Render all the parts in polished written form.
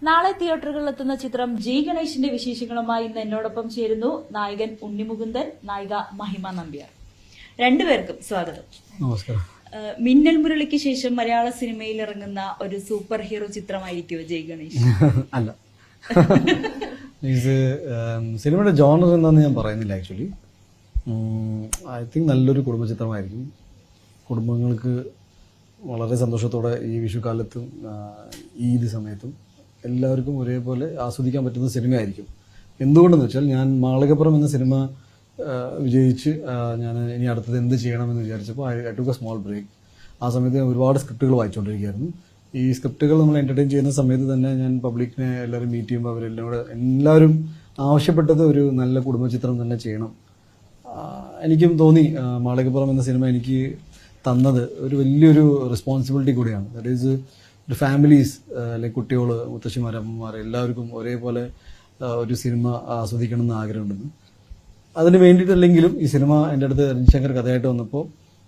നാളെ തിയേറ്ററുകളിലെത്തുന്ന ചിത്രം ജയ് ഗണേഷിന്റെ വിശേഷങ്ങളുമായി ഇന്ന് എന്നോടൊപ്പം ചേരുന്നു നായകൻ ഉണ്ണിമുകുന്ദൻ, നായിക മഹിമ നമ്പ്യാർ. രണ്ടുപേർക്കും സ്വാഗതം. നമസ്കാരം. മിന്നൽ മുരളിക്ക് ശേഷം മലയാള സിനിമയിൽ ഇറങ്ങുന്ന ഒരു സൂപ്പർ ഹീറോ ചിത്രമായിരിക്കുമോ ജയ് ഗണേഷ്? അല്ല, ഇത് സിനിമയുടെ ജോണർ എന്താണെന്ന് ഞാൻ പറയുന്നില്ല. ആക്ച്വലി ഐ തിങ്ക് നല്ലൊരു കുടുംബ ചിത്രമായിരിക്കും. കുടുംബങ്ങൾക്ക് വളരെ സന്തോഷത്തോടെ ഈ വിഷുക്കാലത്തും ഈദ് സമയത്തും എല്ലാവർക്കും ഒരേപോലെ ആസ്വദിക്കാൻ പറ്റുന്ന സിനിമയായിരിക്കും. എന്തുകൊണ്ടെന്ന് വെച്ചാൽ, ഞാൻ മാളികപ്പുറം എന്ന സിനിമ വിജയിച്ച് ഞാൻ ഇനി അടുത്തത് എന്ത് ചെയ്യണമെന്ന് വിചാരിച്ചപ്പോൾ I took a small break. ആ സമയത്ത് ഞാൻ ഒരുപാട് സ്ക്രിപ്റ്റുകൾ വായിച്ചുകൊണ്ടിരിക്കുകയായിരുന്നു. ഈ സ്ക്രിപ്റ്റുകൾ നമ്മൾ എൻ്റർടൈൻ ചെയ്യുന്ന സമയത്ത് തന്നെ ഞാൻ പബ്ലിക്കിനെ എല്ലാവരും മീറ്റ് ചെയ്യുമ്പോൾ എല്ലാവരും ആവശ്യപ്പെട്ടത് ഒരു നല്ല കുടുംബചിത്രം തന്നെ ചെയ്യണം. എനിക്കും തോന്നി മാളികപ്പുറം എന്ന സിനിമ എനിക്ക് തന്നത് ഒരു വലിയൊരു റെസ്പോൺസിബിലിറ്റി കൂടിയാണ്. ദാറ്റ് ഈസ് ഒരു ഫാമിലീസ്, ലൈക്ക് കുട്ടികൾ, മുത്തശ്ശിമാർ, അമ്മമാർ എല്ലാവർക്കും ഒരേപോലെ ഒരു സിനിമ ആസ്വദിക്കണം എന്ന് ആഗ്രഹമുണ്ടെന്ന്. അതിന് വേണ്ടിയിട്ടല്ലെങ്കിലും ഈ സിനിമ എൻ്റെ അടുത്ത് രഞ്ജിശങ്കർ കഥയായിട്ട് വന്നപ്പോൾ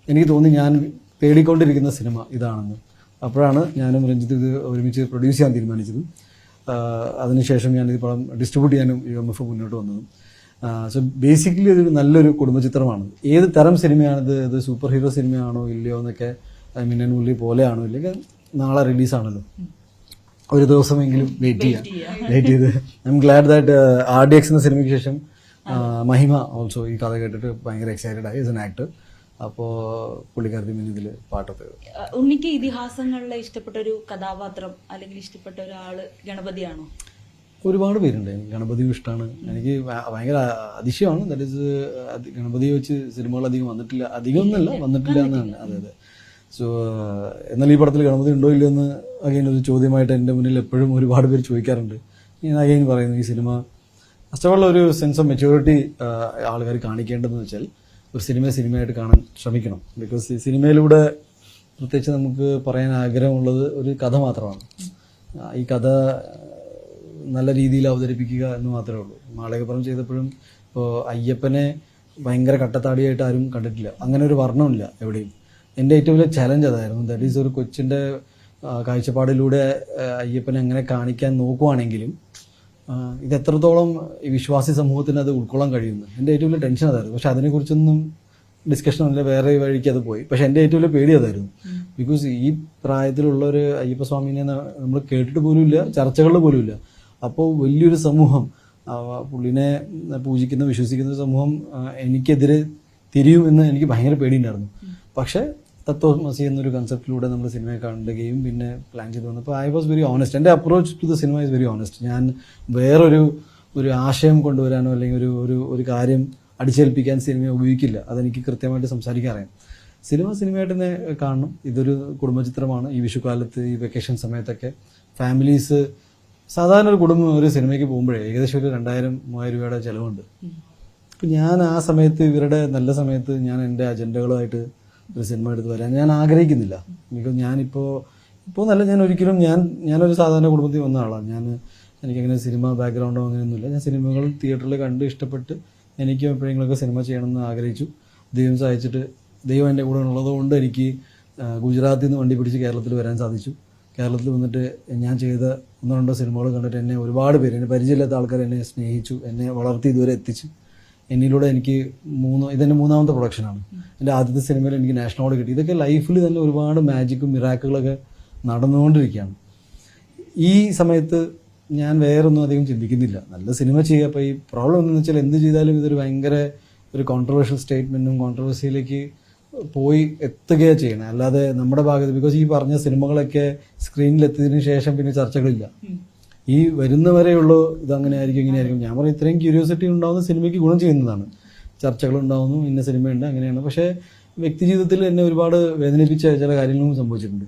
എനിക്ക് തോന്നി ഞാൻ തേടിക്കൊണ്ടിരിക്കുന്ന സിനിമ ഇതാണെന്ന്. അപ്പോഴാണ് ഞാനും രഞ്ജിത്ത് ഇത് ഒരുമിച്ച് പ്രൊഡ്യൂസ് ചെയ്യാൻ തീരുമാനിച്ചത്. അതിനുശേഷം ഞാൻ ഈ പടം ഡിസ്ട്രിബ്യൂട്ട് ചെയ്യാനും UMF മുന്നോട്ട് വന്നതും. സോ ബേസിക്കലി ഇതൊരു നല്ലൊരു കുടുംബചിത്രമാണ്. ഏത് തരം സിനിമയാണിത്, ഇത് സൂപ്പർ ഹീറോ സിനിമയാണോ ഇല്ലയോ എന്നൊക്കെ, മിന്നൽ മുരളി പോലെയാണോ ഇല്ലെങ്കിൽ നാളെ റിലീസാണല്ലോ, ഒരു ദിവസമെങ്കിലും വെയിറ്റ് ചെയ്ത് I M GLAAD that RDX എന്ന സിനിമയ്ക്ക് ശേഷം മഹിമ ഓൾസോ ഈ കഥ കേട്ടിട്ട് ഭയങ്കര എക്സൈറ്റഡ് ആയി. As an actor. അപ്പോൾ പുള്ളിക്കാരത്തി ഇതിൽ പാട്ടത്ത്. ഉണ്ണിക്ക് ഇതിഹാസങ്ങളിലെ ഇഷ്ടപ്പെട്ട ഒരു കഥാപാത്രം അല്ലെങ്കിൽ ഇഷ്ടപ്പെട്ട ഒരാള് ഗണപതിയാണോ? ഒരുപാട് പേരുണ്ട്. എനിക്ക് ഗണപതിയും ഇഷ്ടമാണ്. എനിക്ക് ഭയങ്കര അതിശയമാണ്. ദാറ്റ് ഈസ് ഗണപതി വെച്ച് സിനിമകൾ അധികം വന്നിട്ടില്ല. അധികമൊന്നുമല്ല, വന്നിട്ടില്ല എന്നാണ്. അതെ അതെ. സോ എന്നാൽ ഈ പടത്തിൽ ഗണപതി ഉണ്ടോ ഇല്ലയോ എന്ന് അഗൈൻ ഒരു ചോദ്യമായിട്ട് എൻ്റെ മുന്നിൽ എപ്പോഴും ഒരുപാട് പേര് ചോദിക്കാറുണ്ട്. ഞാൻ അഗൈൻ പറയുന്നു, ഈ സിനിമ ഫസ്റ്റോളം ഒരു സെൻസ് ഓഫ് മെച്യൂരിറ്റി ആൾക്കാർ കാണിക്കേണ്ടതെന്ന് വെച്ചാൽ ഒരു സിനിമയായിട്ട് കാണാൻ ശ്രമിക്കണം. ബിക്കോസ് ഈ സിനിമയിലൂടെ പ്രത്യേകിച്ച് നമുക്ക് പറയാൻ ആഗ്രഹമുള്ളത് ഒരു കഥ മാത്രമാണ്. ഈ കഥ നല്ല രീതിയിൽ അവതരിപ്പിക്കുക എന്ന് മാത്രമേ ഉള്ളൂ. മാളികപ്പുറം ചെയ്തപ്പോഴും ഇപ്പോൾ അയ്യപ്പനെ ഭയങ്കര കട്ടത്താടിയായിട്ട് ആരും കണ്ടിട്ടില്ല. അങ്ങനെ ഒരു വർണ്ണമില്ല എവിടെയും. എൻ്റെ ഏറ്റവും വലിയ ചലഞ്ച് അതായിരുന്നു. ദാറ്റ് ഈസ് ഒരു കൊച്ചിൻ്റെ കാഴ്ചപ്പാടിലൂടെ അയ്യപ്പനെ അങ്ങനെ കാണിക്കാൻ നോക്കുവാണെങ്കിലും ഇത് എത്രത്തോളം ഈ വിശ്വാസി സമൂഹത്തിന് അത് ഉൾക്കൊള്ളാൻ കഴിയുന്നു, എൻ്റെ ഏറ്റവും വലിയ ടെൻഷൻ അതായിരുന്നു. പക്ഷെ അതിനെക്കുറിച്ചൊന്നും ഡിസ്കഷനൊന്നുമില്ല, വേറെ വഴിക്ക് അത് പോയി. പക്ഷെ എൻ്റെ ഏറ്റവും വലിയ പേടി അതായിരുന്നു. ബിക്കോസ് ഈ പ്രായത്തിലുള്ള ഒരു അയ്യപ്പസ്വാമിനെ നമ്മൾ കേട്ടിട്ട് പോലുമില്ല, ചർച്ചകളിൽ പോലുമില്ല. അപ്പോൾ വലിയൊരു സമൂഹം, പുള്ളിനെ പൂജിക്കുന്ന വിശ്വസിക്കുന്ന സമൂഹം എനിക്കെതിരെ തിരിയും എന്ന് എനിക്ക് ഭയങ്കര പേടിയുണ്ടായിരുന്നു. പക്ഷേ തത്വമസി എന്നൊരു കൺസെപ്റ്റിലൂടെ നമ്മൾ സിനിമയെ കാണുകയും പിന്നെ പ്ലാൻ ചെയ്ത് വന്നപ്പോൾ ഐ വാസ് വെരി ഓണസ്റ്റ്. എൻ്റെ approach to the cinema is very honest. ഞാൻ വേറൊരു ആശയം കൊണ്ടുവരാനോ അല്ലെങ്കിൽ ഒരു കാര്യം അടിച്ചേൽപ്പിക്കാൻ സിനിമയെ ഉപയോഗിക്കില്ല. അതെനിക്ക് കൃത്യമായിട്ട് സംസാരിക്കാൻ അറിയാം. സിനിമയായിട്ട് തന്നെ കാണണം. ഇതൊരു കുടുംബചിത്രമാണ്. ഈ വിഷുക്കാലത്ത്, ഈ വെക്കേഷൻ സമയത്തൊക്കെ ഫാമിലീസ്, സാധാരണ ഒരു കുടുംബം ഒരു സിനിമയ്ക്ക് പോകുമ്പോഴേ ഏകദേശം ഒരു 2000-3000 രൂപയുടെ ചിലവുണ്ട്. അപ്പം ഞാൻ ആ സമയത്ത്, ഇവരുടെ നല്ല സമയത്ത്, ഞാൻ എൻ്റെ അജണ്ടകളുമായിട്ട് ഒരു സിനിമ എടുത്ത് വരാൻ ഞാൻ ആഗ്രഹിക്കുന്നില്ല. ബിക്കോസ് ഇപ്പോൾ നല്ല, ഞാനൊരു സാധാരണ കുടുംബത്തിൽ വന്ന ആളാണ്. എനിക്കങ്ങനെ സിനിമ ബാക്ക്ഗ്രൗണ്ടോ അങ്ങനെയൊന്നുമില്ല. ഞാൻ സിനിമകൾ തിയേറ്ററിൽ കണ്ട് ഇഷ്ടപ്പെട്ട് എനിക്ക് എപ്പോഴെങ്കിലുമൊക്കെ സിനിമ ചെയ്യണമെന്ന് ആഗ്രഹിച്ചു. ദൈവം സഹായിച്ചിട്ട്, ദൈവം എൻ്റെ കൂടെ ഉള്ളതുകൊണ്ട് എനിക്ക് ഗുജറാത്തിൽ നിന്ന് വണ്ടി പിടിച്ച് കേരളത്തിൽ വരാൻ സാധിച്ചു. കേരളത്തിൽ വന്നിട്ട് ഞാൻ ചെയ്ത 1-2 സിനിമകൾ കണ്ടിട്ട് എന്നെ ഒരുപാട് പേര്, എന്നെ പരിചയമില്ലാത്ത ആൾക്കാർ എന്നെ സ്നേഹിച്ചു, എന്നെ വളർത്തി ഇതുവരെ എത്തിച്ചു. എന്നിലൂടെ എനിക്ക് ഇതെൻ്റെ 3ാമത്തെ പ്രൊഡക്ഷനാണ്. എൻ്റെ ആദ്യത്തെ സിനിമയിൽ എനിക്ക് നാഷണൽ അവാർഡ് കിട്ടി. ഇതൊക്കെ ലൈഫിൽ തന്നെ ഒരുപാട് മാജിക്കും മിറാക്കിളൊക്കെ നടന്നുകൊണ്ടിരിക്കുകയാണ്. ഈ സമയത്ത് ഞാൻ വേറൊന്നും അധികം ചിന്തിക്കുന്നില്ല, നല്ല സിനിമ ചെയ്യുക. അപ്പോൾ ഈ പ്രോബ്ലം എന്താണെന്ന് വെച്ചാൽ, എന്ത് ചെയ്താലും ഇതൊരു ഭയങ്കര ഒരു കോൺട്രവേഴ്ഷ്യൽ സ്റ്റേറ്റ്മെൻറ്റും കോൺട്രവേഴ്സിയിലേക്ക് പോയി എത്തുകയാണ് ചെയ്യണം. അല്ലാതെ നമ്മുടെ ഭാഗത്ത്, ബിക്കോസ് ഈ പറഞ്ഞ സിനിമകളൊക്കെ സ്ക്രീനിലെത്തിയതിനു ശേഷം പിന്നെ ചർച്ചകളില്ല. ഈ വരുന്നവരെയുള്ളൂ ഇതങ്ങനെ ആയിരിക്കും ഇങ്ങനെ ആയിരിക്കും. ഞാൻ പറയും, ഇത്രയും ക്യൂരിയോസിറ്റി ഉണ്ടാകുന്ന സിനിമയ്ക്ക് ഗുണം ചെയ്യുന്നതാണ്. ചർച്ചകളുണ്ടാകുന്നു, ഇന്ന സിനിമയുണ്ട്, അങ്ങനെയാണ്. പക്ഷേ വ്യക്തി ജീവിതത്തിൽ എന്നെ ഒരുപാട് വേദനിപ്പിച്ച ചില കാര്യങ്ങളും സംഭവിച്ചിട്ടുണ്ട്.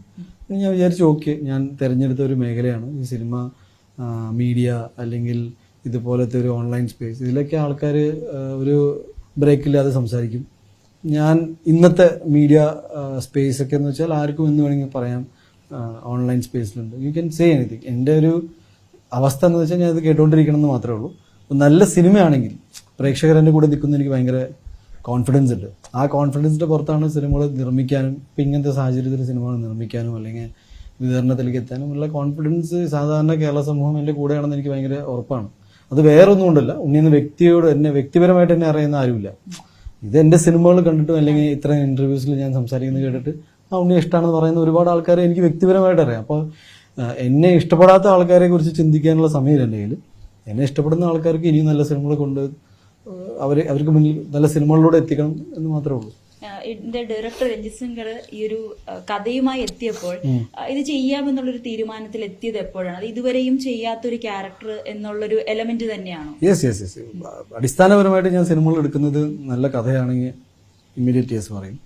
ഞാൻ വിചാരിച്ചു, ഓക്കെ, ഞാൻ തിരഞ്ഞെടുത്ത ഒരു മേഖലയാണ് ഈ സിനിമ, മീഡിയ അല്ലെങ്കിൽ ഇതുപോലത്തെ ഒരു ഓൺലൈൻ സ്പേസ്. ഇതിലൊക്കെ ആൾക്കാർ ഒരു ബ്രേക്കില്ലാതെ സംസാരിക്കും. ഞാൻ ഇന്നത്തെ മീഡിയ സ്പേസ് ഒക്കെ എന്ന് വെച്ചാൽ ആർക്കും എന്ന് വേണമെങ്കിൽ പറയാം, ഓൺലൈൻ സ്പേസിലുണ്ട്. You can say anything. എൻ്റെ ഒരു അവസ്ഥ എന്ന് വെച്ചാൽ ഞാൻ ഇത് കേട്ടുകൊണ്ടിരിക്കണം എന്ന് മാത്രമേ ഉള്ളൂ. നല്ല സിനിമയാണെങ്കിൽ പ്രേക്ഷകർ എൻ്റെ കൂടെ നിൽക്കുന്ന എനിക്ക് ഭയങ്കര കോൺഫിഡൻസ് ഉണ്ട്. ആ കോൺഫിഡൻസിൻ്റെ പുറത്താണ് സിനിമകൾ നിർമ്മിക്കാനും, ഇപ്പം ഇങ്ങനത്തെ സാഹചര്യത്തിൽ സിനിമകൾ നിർമ്മിക്കാനും അല്ലെങ്കിൽ വിതരണത്തിലേക്ക് എത്താനും ഉള്ള കോൺഫിഡൻസ് സാധാരണ കേരള സമൂഹം എൻ്റെ കൂടെയാണെന്ന് എനിക്ക് ഭയങ്കര ഉറപ്പാണ്. അത് വേറെ ഒന്നും കൊണ്ടല്ല, ഉണ്ണിയെന്ന് വ്യക്തിയോട് എന്നെ വ്യക്തിപരമായിട്ട് എന്നെ അറിയുന്ന ആരുമില്ല. ഇത് എൻ്റെ സിനിമകൾ കണ്ടിട്ടും അല്ലെങ്കിൽ ഇത്രയും ഇന്റർവ്യൂസിൽ ഞാൻ സംസാരിക്കുന്നത് കേട്ടിട്ട് ആ ഉണ്ണിയെ ഇഷ്ടമാണെന്ന് പറയുന്ന ഒരുപാട് ആൾക്കാരെ എനിക്ക് വ്യക്തിപരമായിട്ട് അറിയാം. അപ്പോൾ എന്നെ ഇഷ്ടപ്പെടാത്ത ആൾക്കാരെ കുറിച്ച് ചിന്തിക്കാനുള്ള സമയമില്ല എൻ്റെ കയ്യിൽ. എന്നെ ഇഷ്ടപ്പെടുന്ന ആൾക്കാർക്ക് ഇനിയും നല്ല സിനിമകൾ കൊണ്ട് അവർക്ക് മുന്നിൽ നല്ല സിനിമകളിലൂടെ എത്തിക്കണം എന്ന് മാത്രമേ ഉള്ളൂ. ഇതിന്റെ ഡയറക്ടർ രഞ്ജിത് ശങ്കർ ഈ ഒരു കഥയുമായി എത്തിയപ്പോൾ ഇത് ചെയ്യാമെന്നുള്ളൊരു തീരുമാനത്തിൽ എത്തിയത് എപ്പോഴാണ്? അത് ഇതുവരെയും ചെയ്യാത്തൊരു ക്യാരക്ടർ എന്നുള്ളൊരു എലമെന്റ് തന്നെയാണോ? യെസ്. അടിസ്ഥാനപരമായിട്ട് ഞാൻ സിനിമകൾ എടുക്കുന്നത് നല്ല കഥയാണെങ്കിൽ ഇമ്മീഡിയറ്റ് യെസ് പറയും.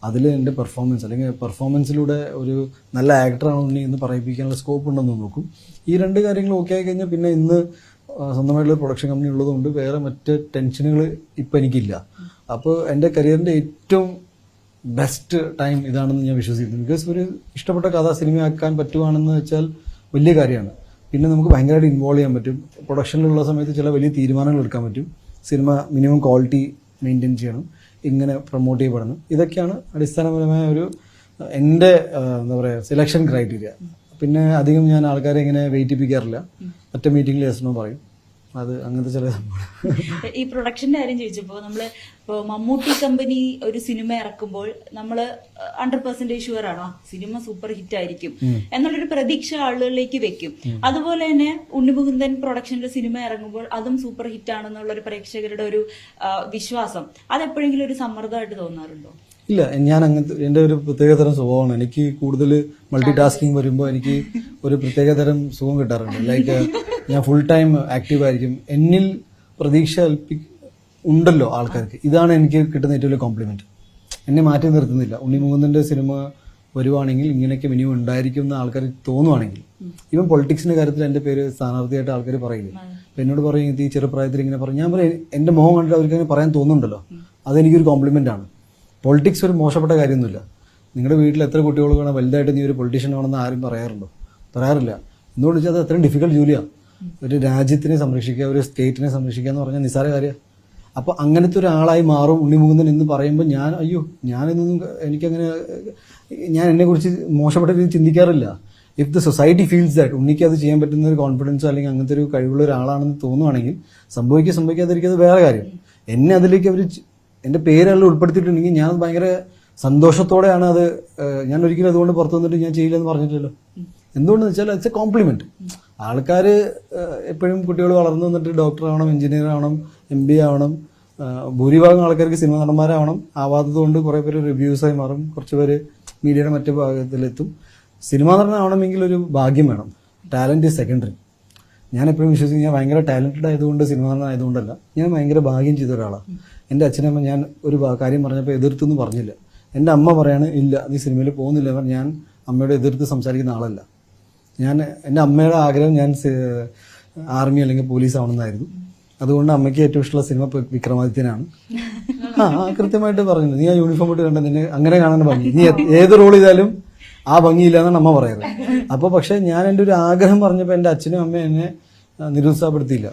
അതിൽ എൻ്റെ പെർഫോമൻസ് അല്ലെങ്കിൽ പെർഫോമൻസിലൂടെ ഒരു നല്ല ആക്ടറാണ് ഉണ്ണി എന്ന് പറയിപ്പിക്കാനുള്ള സ്കോപ്പ് ഉണ്ടെന്ന് നോക്കും. ഈ രണ്ട് കാര്യങ്ങൾ ഓക്കെ ആയി കഴിഞ്ഞാൽ പിന്നെ ഇന്ന് സ്വന്തമായിട്ടുള്ള പ്രൊഡക്ഷൻ കമ്പനി ഉള്ളതുകൊണ്ട് വേറെ മറ്റ് ടെൻഷനുകൾ ഇപ്പം എനിക്കില്ല. അപ്പോൾ എൻ്റെ കരിയറിൻ്റെ ഏറ്റവും ബെസ്റ്റ് ടൈം ഇതാണെന്ന് ഞാൻ വിശ്വസിക്കുന്നു. ബിക്കോസ് ഒരു ഇഷ്ടപ്പെട്ട കഥ സിനിമയാക്കാൻ പറ്റുവാണെന്ന് വെച്ചാൽ വലിയ കാര്യമാണ്. പിന്നെ നമുക്ക് ഭയങ്കരമായിട്ട് ഇൻവോൾവ് ചെയ്യാൻ പറ്റും. പ്രൊഡക്ഷനിലുള്ള സമയത്ത് ചില വലിയ തീരുമാനങ്ങൾ എടുക്കാൻ പറ്റും. സിനിമ മിനിമം ക്വാളിറ്റി മെയിൻറ്റെയിൻ ചെയ്യണം, ഇങ്ങനെ പ്രൊമോട്ട് ചെയ്യപ്പെടണം. ഇതൊക്കെയാണ് അടിസ്ഥാനപരമായ ഒരു എൻ്റെ എന്താ പറയുക സെലക്ഷൻ ക്രൈറ്റീരിയ. പിന്നെ അധികം ഞാൻ ആൾക്കാരെ ഇങ്ങനെ വെയിറ്റിപ്പിക്കാറില്ല. ഒറ്റ മീറ്റിംഗിൽ യെസ് നോ പറയും. അത് അങ്ങനത്തെ ചില സംഭവം. ഈ പ്രൊഡക്ഷന്റെ കാര്യം ചോദിച്ചപ്പോൾ നമ്മള് ഇപ്പോൾ മമ്മൂട്ടി കമ്പനി ഒരു സിനിമ ഇറക്കുമ്പോൾ നമ്മള് 100% ഷുവർ ആണോ സിനിമ സൂപ്പർ ഹിറ്റ് ആയിരിക്കും എന്നുള്ളൊരു പ്രതീക്ഷ ആളുകളിലേക്ക് വെക്കും. അതുപോലെ തന്നെ ഉണ്ണിമുകുന്ദൻ പ്രൊഡക്ഷനിൽ സിനിമ ഇറങ്ങുമ്പോൾ അതും സൂപ്പർ ഹിറ്റ് ആണെന്നുള്ളൊരു പ്രേക്ഷകരുടെ ഒരു വിശ്വാസം അതെപ്പോഴെങ്കിലും ഒരു സമ്മർദ്ദമായിട്ട് തോന്നാറുണ്ടോ? ഇല്ല, ഞാൻ അങ്ങനത്തെ എൻ്റെ ഒരു പ്രത്യേകതരം സ്വഭാവമാണ്. എനിക്ക് കൂടുതൽ മൾട്ടി ടാസ്കിങ് വരുമ്പോൾ എനിക്ക് ഒരു പ്രത്യേകതരം സുഖം കിട്ടാറുണ്ട്. ലൈക്ക് ഞാൻ ഫുൾ ടൈം ആക്റ്റീവ് ആയിരിക്കും. എന്നിൽ പ്രതീക്ഷ ഉണ്ടല്ലോ ആൾക്കാർക്ക്. ഇതാണ് എനിക്ക് കിട്ടുന്ന ഏറ്റവും വലിയ കോംപ്ലിമെന്റ്. എന്നെ മാറ്റി നിർത്തുന്നില്ല. ഉണ്ണിമുകുന്ദൻ്റെ സിനിമ വരുവാണെങ്കിൽ ഇങ്ങനെയൊക്കെ മിനിമം ഉണ്ടായിരിക്കും എന്ന് ആൾക്കാർ തോന്നുവാണെങ്കിൽ, ഈവൻ പൊളിറ്റിക്സിന്റെ കാര്യത്തിൽ എൻ്റെ പേര് സ്ഥാനാർത്ഥിയായിട്ട് ആൾക്കാർ പറയില്ല. അപ്പം എന്നോട് പറയും ഈ ചെറുപ്രായത്തിൽ ഇങ്ങനെ പറയും. ഞാൻ പറയും എൻ്റെ മുഖം കണ്ടിട്ട് അവർക്ക് അങ്ങനെ പറയാൻ തോന്നുന്നുണ്ടല്ലോ, അതെനിക്കൊരു കോംപ്ലിമെന്റ് ആണ്. പൊളിറ്റിക്സ് ഒരു മോശപ്പെട്ട കാര്യമൊന്നുമില്ല. നിങ്ങളുടെ വീട്ടിൽ എത്ര കുട്ടികൾ വേണം വലുതായിട്ട് നീ ഒരു പൊളിറ്റീഷ്യൻ ആണെന്ന് ആരും പറയാറുണ്ടോ? പറയാറില്ല. എന്തുകൊണ്ട് വെച്ചാൽ അത് അത്രയും ഡിഫിക്കൽട്ട് ജോലിയാണ്. ഒരു രാജ്യത്തിനെ സംരക്ഷിക്കുക, ഒരു സ്റ്റേറ്റിനെ സംരക്ഷിക്കുക എന്ന് പറഞ്ഞാൽ നിസ്സാര കാര്യമാണ്. അപ്പോൾ അങ്ങനത്തെ ഒരാളായി മാറും ഉണ്ണിമുകുന്ദൻ എന്ന് പറയുമ്പോൾ ഞാനിതൊന്നും എനിക്കങ്ങനെ ഞാൻ എന്നെക്കുറിച്ച് മോശപ്പെട്ട രീതിയിൽ ചിന്തിക്കാറില്ല. If the society feels that ഉണ്ണിക്ക് അത് ചെയ്യാൻ പറ്റുന്ന ഒരു കോൺഫിഡൻസോ അല്ലെങ്കിൽ അങ്ങനത്തെ ഒരു കഴിവുള്ള ഒരാളാണെന്ന് തോന്നുവാണെങ്കിൽ സംഭവിക്കാതിരിക്കുന്നത് വേറെ കാര്യം. എന്നെ അതിലേക്ക് അവർ എൻ്റെ പേരെല്ലാം ഉൾപ്പെടുത്തിയിട്ടുണ്ടെങ്കിൽ ഞാൻ ഭയങ്കര സന്തോഷത്തോടെയാണ് അത്. ഞാൻ ഒരിക്കലും അതുകൊണ്ട് പുറത്തു വന്നിട്ട് ഞാൻ ചെയ്യില്ലെന്ന് പറഞ്ഞിട്ടില്ലല്ലോ. എന്തുകൊണ്ടെന്ന് വെച്ചാൽ ഇറ്റ്സ് എ കോംപ്ലിമെന്റ്. ആൾക്കാർ എപ്പോഴും കുട്ടികൾ വളർന്നു വന്നിട്ട് ഡോക്ടർ ആവണം, എഞ്ചിനീയർ ആവണം, MBA ആവണം. ഭൂരിഭാഗം ആൾക്കാർക്ക് സിനിമ നടന്മാരാവണം. ആവാത്തത് കൊണ്ട് കുറേ പേര് റിവ്യൂസായി മാറും, കുറച്ച് പേര് മീഡിയയുടെ മറ്റു ഭാഗത്തിലെത്തും. സിനിമ നടനാവണമെങ്കിൽ ഒരു ഭാഗ്യം വേണം. Talent is secondary. ഞാൻ എപ്പോഴും വിശ്വസിക്കും ഞാൻ ഭയങ്കര ടാലന്റഡ് ആയതുകൊണ്ട് സിനിമ നടനായതുകൊണ്ടല്ല, ഞാൻ ഭയങ്കര ഭാഗ്യം ചെയ്ത ഒരാളാണ്. എൻ്റെ അച്ഛനമ്മ ഞാൻ ഒരു കാര്യം പറഞ്ഞപ്പോൾ എതിർത്തൊന്നും പറഞ്ഞില്ല. എൻ്റെ അമ്മ പറയാണ് ഇല്ല നീ സിനിമയിൽ പോകുന്നില്ല. ഞാൻ അമ്മയോട് എതിർത്ത് സംസാരിക്കുന്ന ആളല്ല. എൻ്റെ അമ്മയുടെ ആഗ്രഹം ഞാൻ ആർമി അല്ലെങ്കിൽ പോലീസ് ആവണമെന്നായിരുന്നു. അതുകൊണ്ട് അമ്മയ്ക്ക് ഏറ്റവും ഇഷ്ടമുള്ള സിനിമ വിക്രമാദിത്യനാണ്. കൃത്യമായിട്ട് പറഞ്ഞു, നീ ആ യൂണിഫോം ഇട്ട് കണ്ട നിന്നെ അങ്ങനെ കാണാൻ ഭംഗി, നീ ഏത് റോൾ ചെയ്താലും ആ ഭംഗിയില്ല എന്നാണ് അമ്മ പറയാറ്. അപ്പോൾ പക്ഷെ ഞാൻ എൻ്റെ ഒരു ആഗ്രഹം പറഞ്ഞപ്പോൾ എൻ്റെ അച്ഛനും അമ്മയും എന്നെ നിരുത്സാഹപ്പെടുത്തിയില്ല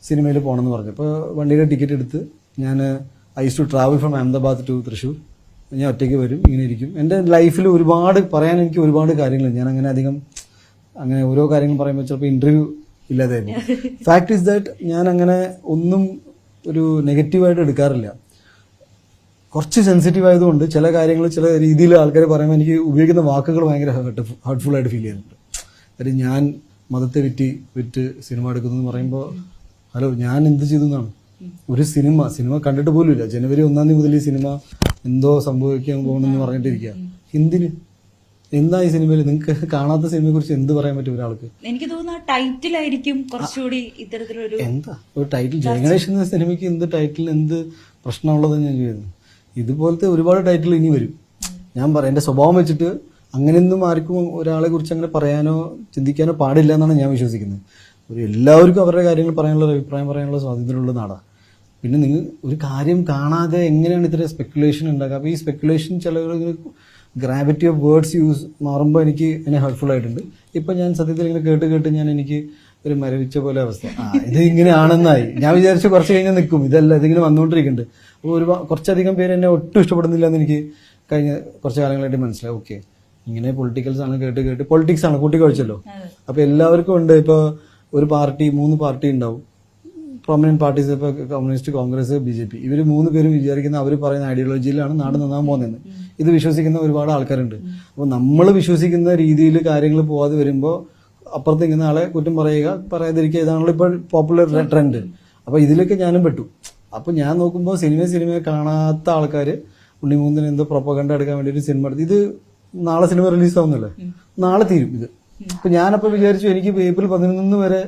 സിനിമയിൽ പോകണമെന്ന് പറഞ്ഞു. അപ്പോൾ വണ്ടിയുടെ ടിക്കറ്റ് എടുത്ത് ഞാൻ ice to travel from Ahmedabad to Thrissur. ഞാൻ ഒറ്റയ്ക്ക് വരും, ഇങ്ങനെ ഇരിക്കും. എൻ്റെ ലൈഫിൽ ഒരുപാട് പറയാൻ എനിക്ക് ഒരുപാട് കാര്യങ്ങളുണ്ട്. ഞാൻ അങ്ങനെ ഓരോ കാര്യങ്ങൾ പറയുമ്പോൾ ചിലപ്പോൾ ഇന്റർവ്യൂ ഇല്ലാതായിരുന്നു. ഫാക്ട് ഈസ് ദാറ്റ് ഞാൻ അങ്ങനെ ഒന്നും ഒരു നെഗറ്റീവായിട്ട് എടുക്കാറില്ല. കുറച്ച് സെൻസിറ്റീവ് ആയതുകൊണ്ട് ചില കാര്യങ്ങൾ ചില രീതിയിൽ ആൾക്കാർ പറയുമ്പോൾ എനിക്ക് ഉപയോഗിക്കുന്ന വാക്കുകൾ ഭയങ്കര ഹേർട്ട്ഫുൾ ആയിട്ട് ഫീൽ ചെയ്യുന്നുണ്ട്. കാര്യം ഞാൻ മതത്തെ വിറ്റ് സിനിമ എടുക്കുന്നു എന്ന് പറയുമ്പോൾ ഹലോ ഞാൻ എന്ത് ചെയ്തു എന്നാണ്. ഒരു സിനിമ കണ്ടിട്ട് പോലും ഇല്ല. ജനുവരി 1 മുതൽ ഈ സിനിമ എന്തോ സംഭവിക്കാൻ പോകണമെന്ന് പറഞ്ഞിട്ടിരിക്കുക. എന്തിന്? എന്താ ഈ സിനിമയിൽ നിങ്ങൾക്ക് കാണാത്ത സിനിമയെ കുറിച്ച് എന്ത് പറയാൻ പറ്റും ഒരാൾക്ക്? എനിക്ക് തോന്നുന്നു ടൈറ്റിലായിരിക്കും കുറച്ചുകൂടി ഇത്തരത്തിലൊരു എന്താ ഒരു ടൈറ്റിൽ. ജയഗണേഷ് എന്ന സിനിമയ്ക്ക് എന്ത് ടൈറ്റിൽ എന്ത് പ്രശ്നമുള്ളതെന്ന് ഞാൻ ചോദിക്കുന്നു. ഇതുപോലത്തെ ഒരുപാട് ടൈറ്റിൽ ഇനി വരും. ഞാൻ പറയാം എൻ്റെ സ്വഭാവം വെച്ചിട്ട് അങ്ങനെയൊന്നും ആർക്കും ഒരാളെ കുറിച്ച് അങ്ങനെ പറയാനോ ചിന്തിക്കാനോ പാടില്ല എന്നാണ് ഞാൻ വിശ്വസിക്കുന്നത്. എല്ലാവർക്കും അവരുടെ കാര്യങ്ങൾ പറയാനുള്ള അഭിപ്രായം പറയാനുള്ള സ്വാതന്ത്ര്യമുള്ള നാടാണ്. പിന്നെ നിങ്ങൾ ഒരു കാര്യം കാണാതെ എങ്ങനെയാണ് ഇത്ര സ്പെക്കുലേഷൻ ഉണ്ടാക്കുക? അപ്പോൾ ഈ സ്പെക്കുലേഷൻ ചിലർ ഗ്രാവിറ്റി ഓഫ് വേർഡ്സ് മാറുമ്പോൾ എന്നെ ഹെൽപ്ഫുൾ ആയിട്ടുണ്ട്. ഇപ്പം ഞാൻ സത്യത്തിൽ ഇങ്ങനെ കേട്ട് എനിക്ക് ഒരു മരവിച്ച പോലെ അവസ്ഥ. ഇത് ഇങ്ങനെയാണെന്നായി. ഞാൻ വിചാരിച്ചു കുറച്ച് കഴിഞ്ഞാൽ നിൽക്കും, ഇതിങ്ങനെ വന്നുകൊണ്ടിരിക്കുന്നുണ്ട്. അപ്പോൾ കുറച്ചധികം പേര് എന്നെ ഒട്ടും ഇഷ്ടപ്പെടുന്നില്ല എന്ന് എനിക്ക് കഴിഞ്ഞ കുറച്ച് കാലങ്ങളായിട്ട് മനസ്സിലായി. ഓക്കെ, ഇങ്ങനെ പൊളിറ്റിക്കൽസ് ആണ് കേട്ട് പൊളിറ്റിക്സ് ആണ് കൂട്ടി കഴിച്ചല്ലോ. അപ്പൊ എല്ലാവർക്കും ഉണ്ട്. ഇപ്പൊ ഒരു പാർട്ടി 3 പാർട്ടി ഉണ്ടാവും, പ്രൊമിനന്റ് പാർട്ടീസ്. ഇപ്പൊ കമ്മ്യൂണിസ്റ്റ്, കോൺഗ്രസ്, BJP. ഇവര് 3 പേരും വിചാരിക്കുന്ന അവർ പറയുന്ന ഐഡിയോളജിയിലാണ് നാട് നന്നാൻ പോകുന്നത്. ഇത് വിശ്വസിക്കുന്ന ഒരുപാട് ആൾക്കാരുണ്ട്. അപ്പൊ നമ്മൾ വിശ്വസിക്കുന്ന രീതിയിൽ കാര്യങ്ങൾ പോവാതെ വരുമ്പോൾ അപ്പുറത്ത് ഇങ്ങനെ ആളെ കുറ്റം പറയാതിരിക്കുക, ഇതാണല്ലോ ഇപ്പോൾ പോപ്പുലർ ട്രെൻഡ്. അപ്പൊ ഇതിലൊക്കെ ഞാനും പെട്ടു. അപ്പൊ ഞാൻ നോക്കുമ്പോൾ സിനിമ കാണാത്ത ആൾക്കാർ ഉണ്ണിമൂന്നിന് എന്തോ പ്രൊപ്പഗണ്ട എടുക്കാൻ വേണ്ടി ഒരു സിനിമ എടുത്ത്, ഇത് നാളെ സിനിമ റിലീസ് ആവുന്നല്ലേ, നാളെ തീരും ഇത്. അപ്പൊ ഞാനപ്പോ വിചാരിച്ചു എനിക്ക് ഏപ്രിൽ 11 വരെ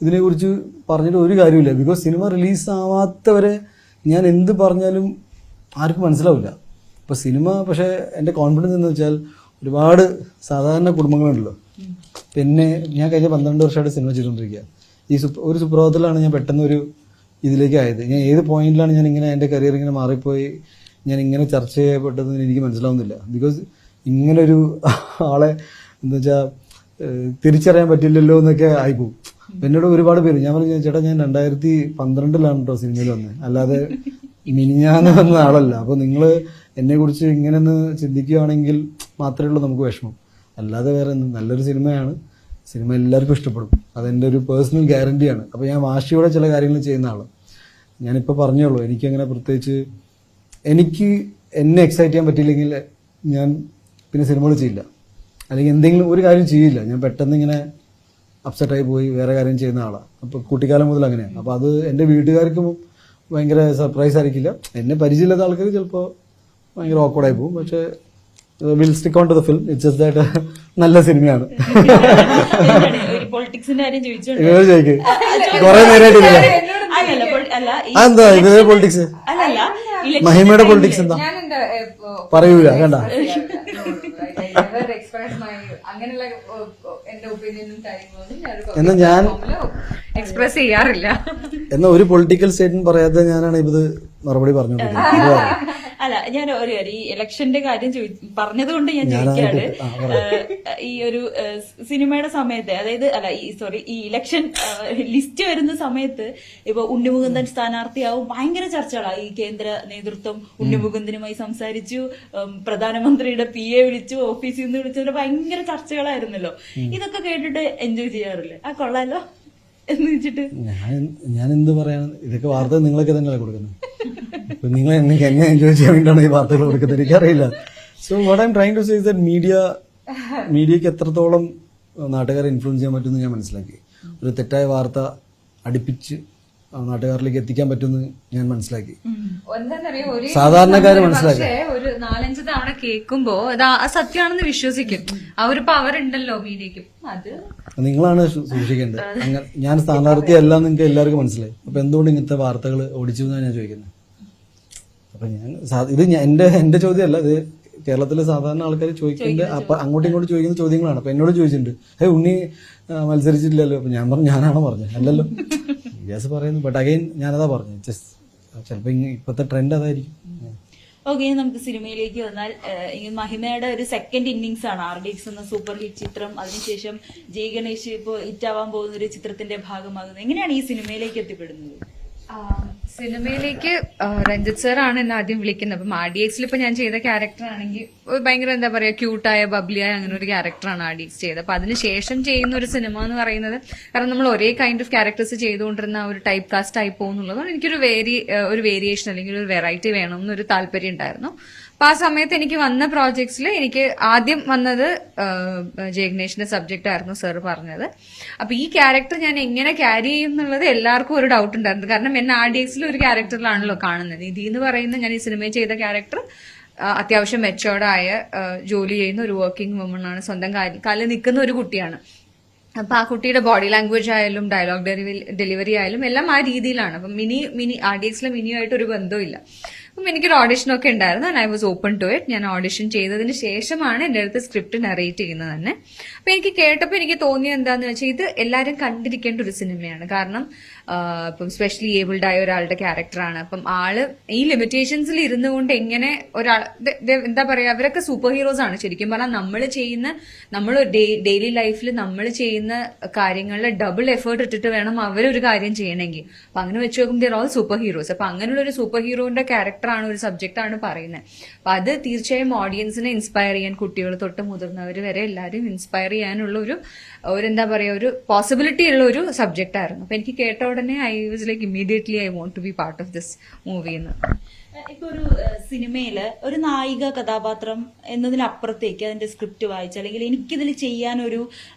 ഇതിനെ കുറിച്ച് പറഞ്ഞിട്ട് ഒരു കാര്യമില്ല. ബിക്കോസ് സിനിമ റിലീസ് ആവാത്തവരെ ഞാൻ എന്ത് പറഞ്ഞാലും ആർക്കും മനസ്സിലാവില്ല. അപ്പൊ സിനിമ, പക്ഷെ എന്റെ കോൺഫിഡൻസ് എന്ന് വെച്ചാൽ ഒരുപാട് സാധാരണ കുടുംബങ്ങളുണ്ടല്ലോ. പിന്നെ ഞാൻ കഴിഞ്ഞ 12 വർഷമായിട്ട് സിനിമ ചെയ്തുകൊണ്ടിരിക്കുക. ഒരു സുപ്രഭാതത്തിലാണ് ഞാൻ പെട്ടെന്ന് ഒരു ഇതിലേക്ക് ആയത്. ഞാൻ ഏത് പോയിന്റിലാണ് ഞാൻ ഇങ്ങനെ എൻ്റെ കരിയർ ഇങ്ങനെ മാറിപ്പോയി, ഞാൻ ഇങ്ങനെ ചർച്ച ചെയ്യപ്പെട്ടതെന്ന് എനിക്ക് മനസ്സിലാവുന്നില്ല. ബിക്കോസ് ഇങ്ങനൊരു ആളെ എന്താ വെച്ചാൽ തിരിച്ചറിയാൻ പറ്റില്ലല്ലോ എന്നൊക്കെ ആയിപ്പോവും. എന്നോട് ഒരുപാട് പേര് ഞാൻ പറഞ്ഞു, ചേട്ടാ ഞാൻ 2012 കേട്ടോ സിനിമയിൽ വന്നത്, അല്ലാതെ മിനിഞ്ഞാന്ന് വന്ന ആളല്ല. അപ്പൊ നിങ്ങൾ എന്നെ കുറിച്ച് ഇങ്ങനെ ഒന്ന് ചിന്തിക്കുകയാണെങ്കിൽ മാത്രമേ ഉള്ളൂ നമുക്ക് വിഷമം, അല്ലാതെ വേറെ നല്ലൊരു സിനിമയാണ്, സിനിമ എല്ലാവർക്കും ഇഷ്ടപ്പെടും, അതെൻ്റെ ഒരു പേഴ്സണൽ ഗ്യാരണ്ടിയാണ്. അപ്പൊ ഞാൻ വാശിയോടെ ചില കാര്യങ്ങൾ ചെയ്യുന്ന ആളാണ്. ഞാനിപ്പോൾ പറഞ്ഞോളൂ, എനിക്കങ്ങനെ പ്രത്യേകിച്ച് എനിക്ക് എന്നെ എക്സൈറ്റ് ചെയ്യാൻ പറ്റിയില്ലെങ്കിൽ ഞാൻ പിന്നെ സിനിമകൾ ചെയ്യില്ല, അല്ലെങ്കിൽ എന്തെങ്കിലും ഒരു കാര്യം ചെയ്യില്ല. ഞാൻ പെട്ടെന്ന് ഇങ്ങനെ അപ്സെറ്റായി പോയി വേറെ കാര്യം ചെയ്യുന്ന ആളാണ്. അപ്പോൾ കുട്ടിക്കാലം മുതൽ അങ്ങനെയാണ്. അപ്പോൾ അത് എൻ്റെ വീട്ടുകാർക്കും ഭയങ്കര സർപ്രൈസ് ആയിരിക്കില്ല. എന്നെ പരിചയമില്ലാത്ത ആൾക്കാർ ചിലപ്പോൾ ഭയങ്കര ഓക്വേർഡായി പോകും. പക്ഷേ will stick on to the film. It's just that നല്ല സിനിമയാണ്. പൊളിറ്റിക്സിന്റെ കാര്യം ചോദിക്കും കുറെ നേരമായിട്ടില്ല. എന്താ ഇതേ പൊളിറ്റിക്സ്? മഹിമയുടെ പൊളിറ്റിക്സ് എന്താ പറയൂല കണ്ട. എന്നാ ഞാൻ എക്സ്പ്രസ് ചെയ്യാറില്ല. എന്നാ ഒരു പൊളിറ്റിക്കൽ സ്റ്റേറ്റ്മെന്റ് പറയാതെ ഞാനാണ് ഇത് മറുപടി പറഞ്ഞോണ്ടിരിക്കുന്നത്. അല്ല, ഞാൻ ഒരു ഈ ഇലക്ഷന്റെ കാര്യം പറഞ്ഞതുകൊണ്ട് ഞാൻ ചോദിക്കാണ്. ഈ ഒരു സിനിമയുടെ സമയത്ത്, അതായത് ഈ ഇലക്ഷൻ ലിസ്റ്റ് വരുന്ന സമയത്ത് ഇപ്പൊ ഉണ്ണിമുകുന്ദൻ സ്ഥാനാർത്ഥിയാവും ഭയങ്കര ചർച്ചകളാണ്. ഈ കേന്ദ്ര നേതൃത്വം ഉണ്ണിമുകുന്ദനുമായി സംസാരിച്ചു, പ്രധാനമന്ത്രിയുടെ PA വിളിച്ചു, ഓഫീസിൽ നിന്ന് വിളിച്ചു, ഭയങ്കര ചർച്ചകളായിരുന്നല്ലോ. ഇതൊക്കെ കേട്ടിട്ട് എൻജോയ് ചെയ്യാറില്ലേ? ആ കൊള്ളാലോ എന്ന് വെച്ചിട്ട് ഞാൻ എന്ത് പറയാൻ, ഇതൊക്കെ വാർത്ത നിങ്ങളൊക്കെ തന്നെയല്ലേ കൊടുക്കുന്നത്. ഇപ്പൊ നിങ്ങൾ എന്നെ എൻജോയ് ചെയ്യാൻ വേണ്ടിയാണ് ഈ വാർത്തകൾ കൊടുക്കുന്നത്, എനിക്കറിയില്ല. So what I'm trying to say that മീഡിയക്ക് എത്രത്തോളം നാട്ടുകാരെ ഇൻഫ്ലുവൻസ് ചെയ്യാൻ പറ്റുമെന്ന് ഞാൻ മനസ്സിലാക്കി. ഒരു തെറ്റായ വാർത്ത അടുപ്പിച്ച് നാട്ടുകാരിലേക്ക് എത്തിക്കാൻ പറ്റുമെന്ന് ഞാൻ മനസ്സിലാക്കി. സാധാരണക്കാര് മനസ്സിലാക്കി. ഒരു 4-5 തവണ കേൾക്കുമ്പോ അത് സത്യമാണെന്ന് വിശ്വസിക്കും. ആ ഒരു പവർ ഉണ്ടല്ലോ മീഡിയക്കും. അത് നിങ്ങളാണ് സൂക്ഷിക്കേണ്ടത്. അങ്ങനെ ഞാൻ സ്ഥാനാർത്ഥിയല്ല നിങ്ങൾക്ക് എല്ലാവർക്കും മനസ്സിലായി. അപ്പൊ എന്തുകൊണ്ട് ഇങ്ങനത്തെ വാർത്തകൾ ഓടിച്ചു എന്നാണ് ഞാൻ ചോദിക്കുന്നത്. അപ്പൊ ഇത് എന്റെ ചോദ്യമല്ല, ഇത് കേരളത്തിലെ സാധാരണ ആൾക്കാർ ചോദിക്കേണ്ട, അപ്പൊ അങ്ങോട്ടും ഇങ്ങോട്ടും ചോദിക്കുന്ന ചോദ്യങ്ങളാണ്. അപ്പൊ എന്നോട് ചോദിച്ചിട്ടുണ്ട്, ഉണ്ണി മത്സരിച്ചിട്ടില്ലല്ലോ. അപ്പൊ ഞാൻ പറഞ്ഞു, ഞാനാണോ പറഞ്ഞത്? അല്ലല്ലോ, യെസ് പറയുന്നു. ബട്ട് അഗൈൻ ഞാനതാ പറഞ്ഞു, ചിലപ്പോ ഇപ്പത്തെ ട്രെൻഡ് അതായിരിക്കും. ഓക്കെ, നമുക്ക് സിനിമയിലേക്ക് വന്നാൽ മഹിമയുടെ ഒരു സെക്കൻഡ് ഇന്നിങ്സ് ആണ് RDX എന്ന സൂപ്പർ ഹിറ്റ് ചിത്രം. അതിനുശേഷം ജയ് ഗണേഷ് ഇപ്പോൾ ഹിറ്റാവാൻ പോകുന്ന ഒരു ചിത്രത്തിന്റെ ഭാഗമാകുന്നത്. എങ്ങനെയാണ് ഈ സിനിമയിലേക്ക് എത്തിപ്പെടുന്നത്? സിനിമയിലേക്ക് രഞ്ജിത്ത് സാറാണ് എന്നെ ആദ്യം വിളിക്കുന്നത്. അപ്പം RDX ഇപ്പൊ ഞാൻ ചെയ്ത ക്യാരക്ടർ ആണെങ്കിൽ ഭയങ്കര എന്താ പറയാ, ക്യൂട്ടായ ബബ്ലിയായ അങ്ങനെ ഒരു ക്യാരക്ടറാണ് RDX ചെയ്തത്. അപ്പൊ അതിനുശേഷം ചെയ്യുന്ന ഒരു സിനിമ എന്ന് പറയുന്നത്, കാരണം നമ്മൾ ഒരേ കൈൻഡ് ഓഫ് ക്യാരക്ടേഴ്സ് ചെയ്തുകൊണ്ടിരുന്ന ഒരു ടൈപ്പ് കാസ്റ്റ് ആയി പോകുന്നുള്ളതാണ്. എനിക്കൊരു ഒരു വേരിയേഷൻ അല്ലെങ്കിൽ ഒരു വെറൈറ്റി വേണം എന്നൊരു താല്പര്യം ഉണ്ടായിരുന്നു. അപ്പൊ ആ സമയത്ത് എനിക്ക് വന്ന പ്രോജക്ട്സിൽ എനിക്ക് ആദ്യം വന്നത് ജയഗ്നേഷിന്റെ സബ്ജക്റ്റ് ആയിരുന്നു സാർ പറഞ്ഞത്. അപ്പൊ ഈ ക്യാരക്ടർ ഞാൻ എങ്ങനെ ക്യാരി ചെയ്യും എന്നുള്ളത് എല്ലാവർക്കും ഒരു ഡൗട്ട് ഉണ്ടായിരുന്നു. കാരണം എന്നെ RDX ഒരു ക്യാരക്ടറിലാണല്ലോ കാണുന്നത്. നിധി എന്ന് പറയുന്ന ഞാൻ ഈ സിനിമയിൽ ചെയ്ത ക്യാരക്ടർ അത്യാവശ്യം മെച്ചോർഡായ ജോലി ചെയ്യുന്ന ഒരു വർക്കിംഗ് വുമൺ ആണ്, സ്വന്തം കാലിൽ നിൽക്കുന്ന ഒരു കുട്ടിയാണ്. അപ്പൊ ആ കുട്ടിയുടെ ബോഡി ലാംഗ്വേജ് ആയാലും ഡയലോഗ് ഡെലിവറി ആയാലും എല്ലാം ആ രീതിയിലാണ്. അപ്പം RDXലെ മിനിയുമായിട്ട് ഒരു ബന്ധമില്ല. അപ്പം എനിക്കൊരു ഓഡിഷനൊക്കെ ഉണ്ടായിരുന്നു. And I was open to it. ഞാൻ ഓഡിഷൻ ചെയ്തതിന് ശേഷമാണ് എൻ്റെ അടുത്ത് സ്ക്രിപ്റ്റ് നറേറ്റ് ചെയ്യുന്നത് തന്നെ. അപ്പൊ എനിക്ക് കേട്ടപ്പോൾ എനിക്ക് തോന്നിയത് എന്താന്ന് വെച്ചാൽ, ഇത് എല്ലാവരും കണ്ടിരിക്കേണ്ട ഒരു സിനിമയാണ്. കാരണം ഇപ്പം സ്പെഷ്യലി ഏബിൾഡ് ആയ ഒരാളുടെ ക്യാരക്ടറാണ്. അപ്പം ആള് ഈ ലിമിറ്റേഷൻസിൽ ഇരുന്നു കൊണ്ട് എങ്ങനെ എന്താ പറയാ, അവരൊക്കെ സൂപ്പർ ഹീറോസ് ആണ്. ശരിക്കും പറഞ്ഞാൽ നമ്മൾ ഡെയിലി ലൈഫിൽ നമ്മൾ ചെയ്യുന്ന കാര്യങ്ങളിൽ ഡബിൾ എഫേർട്ട് ഇട്ടിട്ട് വേണം അവരൊരു കാര്യം ചെയ്യണമെങ്കിൽ. അപ്പൊ അങ്ങനെ വെച്ച് നോക്കുമ്പോൾ ദർ ഓൾ സൂപ്പർ ഹീറോസ്. അപ്പൊ അങ്ങനെയുള്ള ഒരു സൂപ്പർ ഹീറോന്റെ ക്യാരക്ടർ ക്യാരക്ടറാണ്, ഒരു സബ്ജക്റ്റാണ് പറയുന്നത്. അപ്പൊ അത് തീർച്ചയായും ഓഡിയൻസിനെ ഇൻസ്പയർ ചെയ്യാൻ, കുട്ടികൾ തൊട്ട് മുതിർന്നവർ വരെ എല്ലാവരും ഇൻസ്പയർ ചെയ്യാനുള്ള ഒരു എന്താ പറയുക, ഒരു പോസിബിലിറ്റി ഉള്ള ഒരു സബ്ജക്റ്റ് ആയിരുന്നു. അപ്പൊ എനിക്ക് കേട്ട ഉടനെ I was like immediately I want to be part of this movie എന്ന്. ഇപ്പൊ ഒരു സിനിമയില് ഒരു നായിക കഥാപാത്രം എന്നതിനപ്പുറത്തേക്ക് അതിന്റെ സ്ക്രിപ്റ്റ് വായിച്ച്, അല്ലെങ്കിൽ എനിക്കിതിൽ ചെയ്യാനൊരു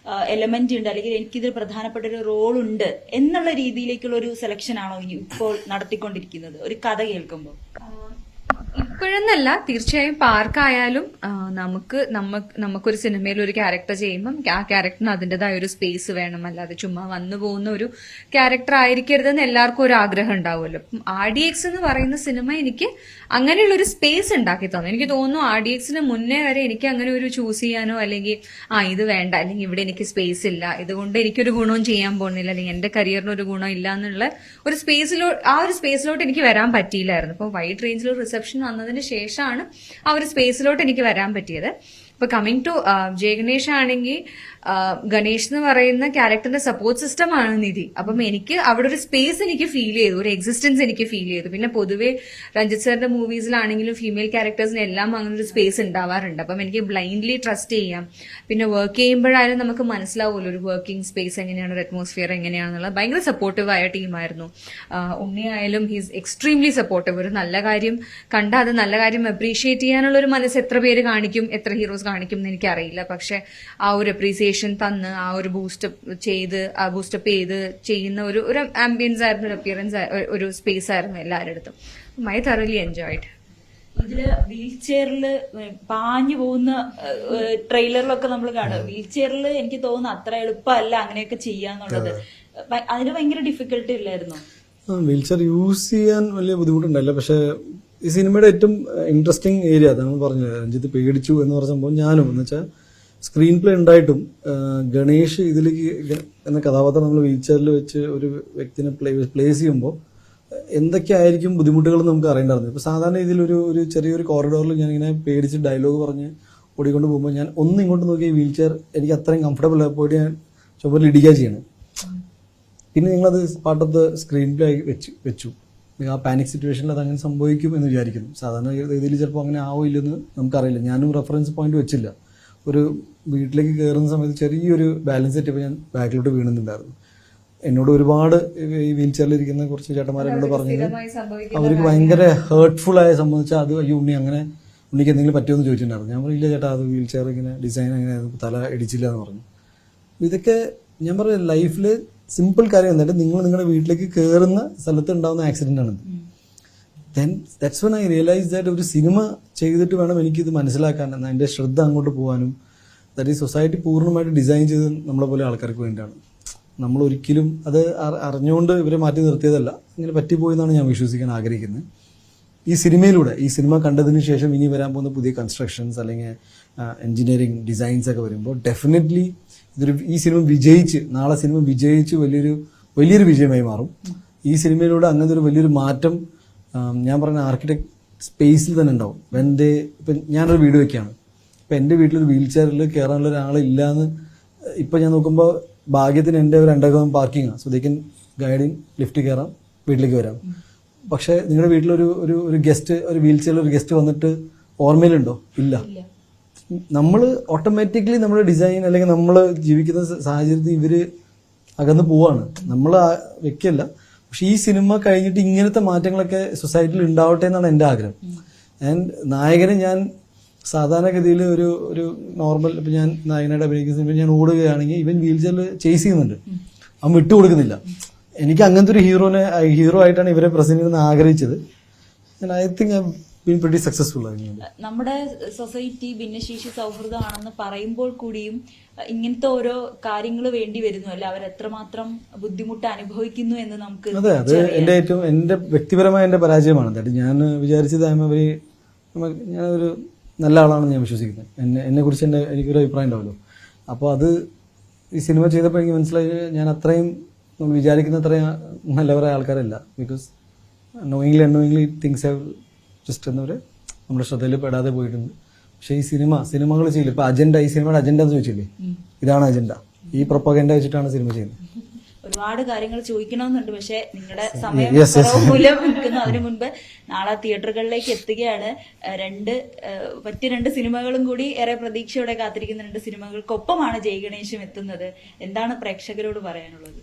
എലമെന്റ് ഉണ്ട്, അല്ലെങ്കിൽ എനിക്കിതിൽ പ്രധാനപ്പെട്ട ഒരു റോൾ ഉണ്ട് എന്നുള്ള രീതിയിലേക്കുള്ള ഒരു സെലക്ഷൻ ആണോ ഇനി ഇപ്പോൾ നടത്തിക്കൊണ്ടിരിക്കുന്നത് ഒരു കഥ കേൾക്കുമ്പോൾ? ഇപ്പോഴെന്നല്ല, തീർച്ചയായും പാർക്കായാലും നമുക്കൊരു സിനിമയിൽ ഒരു ക്യാരക്ടർ ചെയ്യുമ്പം ആ ക്യാരക്ടറിന് അതിൻ്റെതായ ഒരു സ്പേസ് വേണം, അല്ലാതെ ചുമ്മാ വന്നു പോകുന്ന ഒരു ക്യാരക്ടർ ആയിരിക്കരുതെന്ന് എല്ലാവർക്കും ഒരു ആഗ്രഹം ഉണ്ടാവുമല്ലോ. അപ്പം RDX എന്ന് പറയുന്ന സിനിമ എനിക്ക് അങ്ങനെയുള്ള ഒരു സ്പേസ് ഉണ്ടാക്കി തന്നു. എനിക്ക് തോന്നുന്നു RDXന് മുന്നേ വരെ എനിക്ക് അങ്ങനെ ഒരു ചൂസ് ചെയ്യാനോ, അല്ലെങ്കിൽ ഇത് വേണ്ട, അല്ലെങ്കിൽ ഇവിടെ എനിക്ക് സ്പേസ് ഇല്ല, ഇതുകൊണ്ട് എനിക്കൊരു ഗുണവും ചെയ്യാൻ പോകുന്നില്ല, അല്ലെങ്കിൽ എന്റെ കരിയറിന് ഒരു ഗുണം ഇല്ല എന്നുള്ള ഒരു സ്പേസിലോട്ട് എനിക്ക് വരാൻ പറ്റിയില്ലായിരുന്നു. അപ്പോൾ വൈഡ് റേഞ്ചിൽ റിസപ്ഷൻ വന്നതിന് ശേഷമാണ് ആ ഒരു സ്പേസിലോട്ട് എനിക്ക് വരാൻ പറ്റിയത്. ഇപ്പൊ കമ്മിങ് ടു ജയ ഗണേഷ് ആണെങ്കിൽ, ഗണേഷ് എന്ന് പറയുന്ന ക്യാരക്ടറിന്റെ സപ്പോർട്ട് സിസ്റ്റം ആണ് നിധി. അപ്പം എനിക്ക് അവിടെ ഒരു സ്പേസ് എനിക്ക് ഫീൽ ചെയ്തു, ഒരു എക്സിസ്റ്റൻസ് എനിക്ക് ഫീൽ ചെയ്തു. പിന്നെ പൊതുവെ രഞ്ജിത്ത് സാറിന്റെ മൂവീസിലാണെങ്കിലും ഫീമെയിൽ ക്യാരക്ടേഴ്സിന് എല്ലാം അങ്ങനെ ഒരു സ്പേസ് ഉണ്ടാവാറുണ്ട്. അപ്പം എനിക്ക് ബ്ലൈൻഡ്ലി ട്രസ്റ്റ് ചെയ്യാം. പിന്നെ വർക്ക് ചെയ്യുമ്പോഴായാലും നമുക്ക് മനസ്സിലാവുമല്ലോ ഒരു വർക്കിംഗ് സ്പേസ് എങ്ങനെയാണ്, ഒരു അറ്റ്മോസ്ഫിയർ എങ്ങനെയാണെന്നുള്ളത്. ഭയങ്കര സപ്പോർട്ടീവായ ടീമായിരുന്നു. ഉണ്ണിയായാലും ഹീസ് എക്സ്ട്രീംലി സപ്പോർട്ടീവ്. ഒരു നല്ല കാര്യം കണ്ടാൽ അത് നല്ല കാര്യം അപ്രീഷിയേറ്റ് ചെയ്യാനുള്ള ഒരു മനസ്സ് എത്ര പേര് കാണിക്കും, എത്ര ഹീറോസ് കാണിക്കും എന്ന് എനിക്കറിയില്ല. പക്ഷെ ആ ഒരു അപ്രീസിയേഷൻ തന്ന് ആ ഒരു ബൂസ്റ്റപ്പ് ചെയ്ത് ചെയ്യുന്ന ഒരു ആംബിയൻസ് ആയിരുന്നു, ഒരു അപ്പിയറൻസ്, ഒരു സ്പേസ് ആയിരുന്നു എല്ലാവരുടെ അടുത്തും. I thoroughly enjoyed. ഇതില് വീൽ ചെയറിൽ പാഞ്ഞു പോകുന്ന ട്രെയിലറിലൊക്കെ നമ്മൾ കാണും. വീൽ ചെയറിൽ എനിക്ക് തോന്നുന്നു അത്ര എളുപ്പമല്ല അങ്ങനെയൊക്കെ ചെയ്യാന്നുള്ളത്. അതിന് ഭയങ്കര ഡിഫിക്കൽട്ടി ഇല്ലായിരുന്നു? വീൽ ചെയർ യൂസ് ചെയ്യാൻ വലിയ ബുദ്ധിമുട്ടുണ്ടായില്ല. പക്ഷെ ഈ സിനിമയുടെ ഏറ്റവും ഇൻട്രസ്റ്റിംഗ് ഏരിയ അതാണ് പറഞ്ഞത്. രഞ്ജിത്ത് പേടിച്ചു എന്ന് പറഞ്ഞ സംഭവം ഞാനും എന്ന് വെച്ചാൽ സ്ക്രീൻ പ്ലേ ഉണ്ടായിട്ടും ഗണേഷ് ഇതിലേക്ക് എന്ന കഥാപാത്രം നമ്മൾ വീൽ ചെയറിൽ വെച്ച് ഒരു വ്യക്തിനെ പ്ലേസ് ചെയ്യുമ്പോൾ എന്തൊക്കെയായിരിക്കും ബുദ്ധിമുട്ടുകൾ നമുക്ക് അറിയേണ്ടായിരുന്നു. ഇപ്പോൾ സാധാരണ ഇതിലൊരു ചെറിയൊരു കോറിഡോറിൽ ഞാനിങ്ങനെ പേടിച്ച് ഡയലോഗ് പറഞ്ഞ് ഓടിക്കൊണ്ട് പോകുമ്പോൾ ഞാൻ ഒന്ന് ഇങ്ങോട്ട് നോക്കിയ വീൽ ചെയർ എനിക്ക് അത്രയും കംഫർട്ടബിൾ പോയിട്ട് ഞാൻ ചുമരിൽ ഇടിക്കുക ചെയ്യണം. പിന്നെ നിങ്ങളത് part of the screen play ആയി വെച്ചു. ആ പാനിക് സിറ്റുവേഷനിൽ അത് അങ്ങനെ സംഭവിക്കും എന്ന് വിചാരിക്കുന്നു. സാധാരണ രീതിയിൽ ചിലപ്പോൾ അങ്ങനെ ആവില്ലെന്ന് നമുക്കറിയില്ല. ഞാനും റെഫറൻസ് പോയിന്റ് വെച്ചില്ല. ഒരു വീട്ടിലേക്ക് കയറുന്ന സമയത്ത് ചെറിയൊരു ബാലൻസ് തെറ്റിയപ്പോൾ ഞാൻ ബാക്കിലോട്ട് വീണുന്നുണ്ടായിരുന്നു. എന്നോട് ഒരുപാട് ഈ വീൽ ചെയറിലിരിക്കുന്ന കുറച്ച് ചേട്ടന്മാരെ എന്നോട് പറഞ്ഞത് അവർക്ക് ഭയങ്കര ഹേർട്ട്ഫുൾ ആയ സംബന്ധിച്ചാൽ അത് അയ്യോ ഉണ്ണിക്ക് എന്തെങ്കിലും പറ്റുമെന്ന് ചോദിച്ചിട്ടുണ്ടായിരുന്നു. ഞാൻ പറയില്ല ചേട്ടാ, അത് വീൽ ചെയർ ഇങ്ങനെ ഡിസൈൻ അങ്ങനെ തല ഇടിച്ചില്ല എന്ന് പറഞ്ഞു. ഇതൊക്കെ ഞാൻ പറയാം ലൈഫിൽ സിമ്പിൾ കാര്യം എന്നിട്ട് നിങ്ങൾ നിങ്ങളുടെ വീട്ടിലേക്ക് കയറുന്ന സ്ഥലത്ത് ഉണ്ടാകുന്ന ആക്സിഡന്റ് ആണിത്. Then that's when I realise that ഒരു സിനിമ ചെയ്തിട്ട് വേണം എനിക്കിത് മനസ്സിലാക്കാൻ, എന്നാൽ എൻ്റെ ശ്രദ്ധ അങ്ങോട്ട് പോകാനും. ദാറ്റ് ഈ സൊസൈറ്റി പൂർണ്ണമായിട്ട് ഡിസൈൻ ചെയ്ത് നമ്മളെ പോലെ ആൾക്കാർക്ക് വേണ്ടിയാണ്. നമ്മൾ ഒരിക്കലും അത് അറിഞ്ഞുകൊണ്ട് ഇവരെ മാറ്റി നിർത്തിയതല്ല, ഇങ്ങനെ പറ്റിപ്പോയി എന്നാണ് ഞാൻ വിശ്വസിക്കാൻ ആഗ്രഹിക്കുന്നത്. ഈ സിനിമ കണ്ടതിന് ശേഷം ഇനി വരാൻ പോകുന്ന പുതിയ കൺസ്ട്രക്ഷൻസ് അല്ലെങ്കിൽ എൻജിനീയറിംഗ് ഡിസൈൻസ് ഒക്കെ വരുമ്പോൾ ഡെഫിനറ്റ്ലി ഈ സിനിമ നാളെ സിനിമ വിജയിച്ച് വലിയൊരു വിജയമായി മാറും. ഈ സിനിമയിലൂടെ അങ്ങനത്തെ ഒരു വലിയൊരു മാറ്റം ഞാൻ പറഞ്ഞ ആർക്കിടെക്ട് സ്പേസിൽ തന്നെ ഉണ്ടാവും. ഇപ്പം ഞാനൊരു വീട് വെക്കുകയാണ്. ഇപ്പം എൻ്റെ വീട്ടിലൊരു വീൽ ചെയറിൽ കയറാനുള്ള ഒരാളില്ലാന്ന് ഇപ്പം ഞാൻ നോക്കുമ്പോൾ ഭാഗ്യത്തിന് എൻ്റെ ഒരു അണ്ടർഗ്രൗണ്ട് പാർക്കിംഗ് ആണ്. So they can guiding lift കയറാം, വീട്ടിലേക്ക് വരാം. പക്ഷേ നിങ്ങളുടെ വീട്ടിലൊരു ഒരു ഗസ്റ്റ്, ഒരു വീൽ ചെയറിൽ ഒരു ഗസ്റ്റ് വന്നിട്ട് ഓർമ്മയിലുണ്ടോ? ഇല്ല. നമ്മൾ ഓട്ടോമാറ്റിക്കലി നമ്മുടെ ഡിസൈൻ അല്ലെങ്കിൽ നമ്മൾ ജീവിക്കുന്ന സാഹചര്യത്തിൽ ഇവര് അകന്ന് പോവാണ്, നമ്മൾ വെക്കല്ല. പക്ഷെ ഈ സിനിമ കഴിഞ്ഞിട്ട് ഇങ്ങനത്തെ മാറ്റങ്ങളൊക്കെ സൊസൈറ്റിയിൽ ഉണ്ടാവട്ടെ എന്നാണ് എൻ്റെ ആഗ്രഹം. ആൻഡ് നായകനെ ഞാൻ സാധാരണഗതിയിൽ ഒരു നോർമൽ, ഇപ്പം ഞാൻ നായകനായിട്ട് അഭിനയിക്കുന്ന സിനിമ ഞാൻ ഓടുകയാണെങ്കിൽ ഇവൻ വീൽ ചെയറിൽ ചേസ് ചെയ്യുന്നുണ്ട്, അവൻ വിട്ടുകൊടുക്കുന്നില്ല. എനിക്ക് അങ്ങനത്തെ ഒരു ഹീറോ ആയിട്ടാണ് ഇവരെ പ്രസന്റ് ചെയ്യുന്നത് ആഗ്രഹിച്ചത്. I think I been pretty successful. നമ്മുടെ സൊസൈറ്റി ഭിന്നശേഷി സൗഹൃദമാണെന്ന് പറയുമ്പോൾ കൂടിയും ഇങ്ങനത്തെ ഓരോ കാര്യങ്ങൾ വേണ്ടി വരുന്നു അല്ലെ, അവർ എത്രമാത്രം ബുദ്ധിമുട്ട് അനുഭവിക്കുന്നു എന്ന് നമുക്ക്. അതെ, അത് എന്റെ വ്യക്തിപരമായ എന്റെ പരാജയമാണ്. അതായത് ഞാൻ വിചാരിച്ചത് ഞാനൊരു നല്ല ആളാണെന്ന് ഞാൻ വിശ്വസിക്കുന്നത്. എന്നെ കുറിച്ച് എനിക്കൊരു അഭിപ്രായം ഉണ്ടാവല്ലോ. അപ്പോൾ അത് ഈ സിനിമ ചെയ്തപ്പോൾ എനിക്ക് മനസ്സിലായി ഞാൻ അത്രയും നമ്മൾ വിചാരിക്കുന്ന അത്രയും നല്ലവരായ ആൾക്കാരല്ല. Because knowingly unknowingly things have just എന്നവരെ നമ്മുടെ ശ്രദ്ധയിൽ പെടാതെ പോയിട്ടുണ്ട്. പക്ഷേ ഈ സിനിമകൾ ചെയ്യില്ല. ഇപ്പൊ അജണ്ട, ഈ സിനിമയുടെ അജണ്ട എന്ന് ചോദിച്ചില്ലേ, ഇതാണ് അജണ്ട. ഈ പ്രൊപ്പഗൻഡ വെച്ചിട്ടാണ് സിനിമ ചെയ്യുന്നത്. ഒരുപാട് കാര്യങ്ങൾ ചോദിക്കണമെന്നുണ്ട്, പക്ഷെ നിങ്ങളുടെ സമയം കുറവ് മൂലം നിൽക്കുന്നു. അതിനു മുൻപ് നാളെ തിയേറ്ററുകളിലേക്ക് എത്തുകയാണ് മറ്റ് രണ്ട് സിനിമകളും കൂടി ഏറെ പ്രതീക്ഷയോടെ കാത്തിരിക്കുന്ന 2 സിനിമകൾക്കൊപ്പമാണ് ജയ് ഗണേശും എത്തുന്നത്. എന്താണ് പ്രേക്ഷകരോട് പറയാനുള്ളത്?